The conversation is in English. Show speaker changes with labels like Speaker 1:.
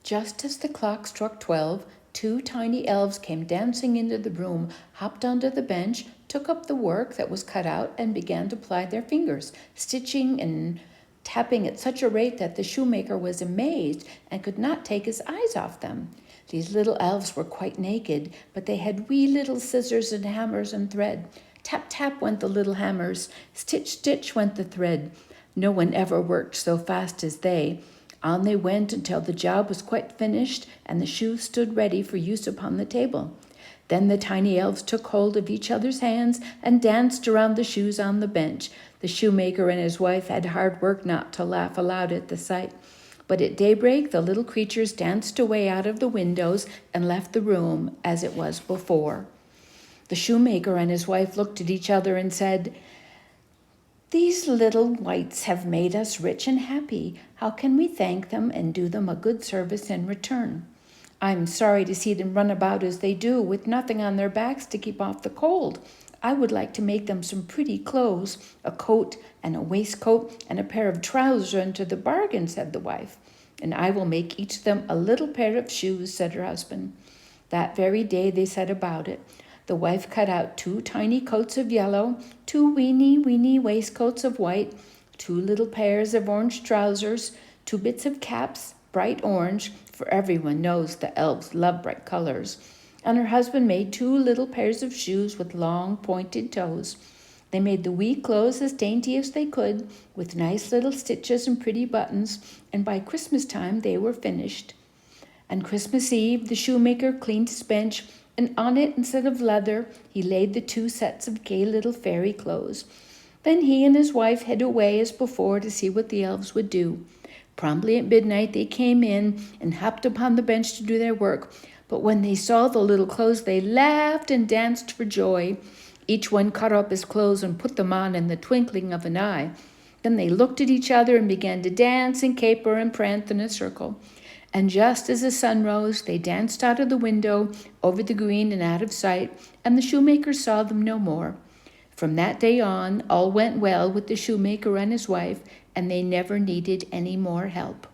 Speaker 1: Just as the clock struck 12, two tiny elves came dancing into the room, hopped onto the bench, took up the work that was cut out, and began to ply their fingers, stitching and tapping at such a rate that the shoemaker was amazed and could not take his eyes off them. These little elves were quite naked, but they had wee little scissors and hammers and thread. Tap, tap went the little hammers, stitch, stitch went the thread. No one ever worked so fast as they. On they went until the job was quite finished and the shoes stood ready for use upon the table. Then the tiny elves took hold of each other's hands and danced around the shoes on the bench. The shoemaker and his wife had hard work not to laugh aloud at the sight. But at daybreak the little creatures danced away out of the windows and left the room as it was before. The shoemaker and his wife looked at each other and said, "These little wights have made us rich and happy. How can we thank them and do them a good service in return? I'm sorry to see them run about as they do, with nothing on their backs to keep off the cold. I would like to make them some pretty clothes, a coat and a waistcoat and a pair of trousers into the bargain," said the wife. "And I will make each of them a little pair of shoes," said her husband. That very day they set about it. The wife cut out 2 tiny coats of yellow, 2 weeny waistcoats of white, 2 little pairs of orange trousers, 2 bits of caps, bright orange, for everyone knows the elves love bright colors. And her husband made 2 little pairs of shoes with long pointed toes. They made the wee clothes as dainty as they could, with nice little stitches and pretty buttons, and by Christmas time they were finished. On Christmas Eve, the shoemaker cleaned his bench, and on it, instead of leather, he laid the 2 sets of gay little fairy clothes. Then he and his wife hid away as before to see what the elves would do. Promptly at midnight they came in and hopped upon the bench to do their work, but when they saw the little clothes they laughed and danced for joy. Each one cut up his clothes and put them on in the twinkling of an eye. Then they looked at each other and began to dance and caper and prance in a circle. And just as the sun rose, they danced out of the window, over the green and out of sight, and the shoemaker saw them no more. From that day on, all went well with the shoemaker and his wife, and they never needed any more help.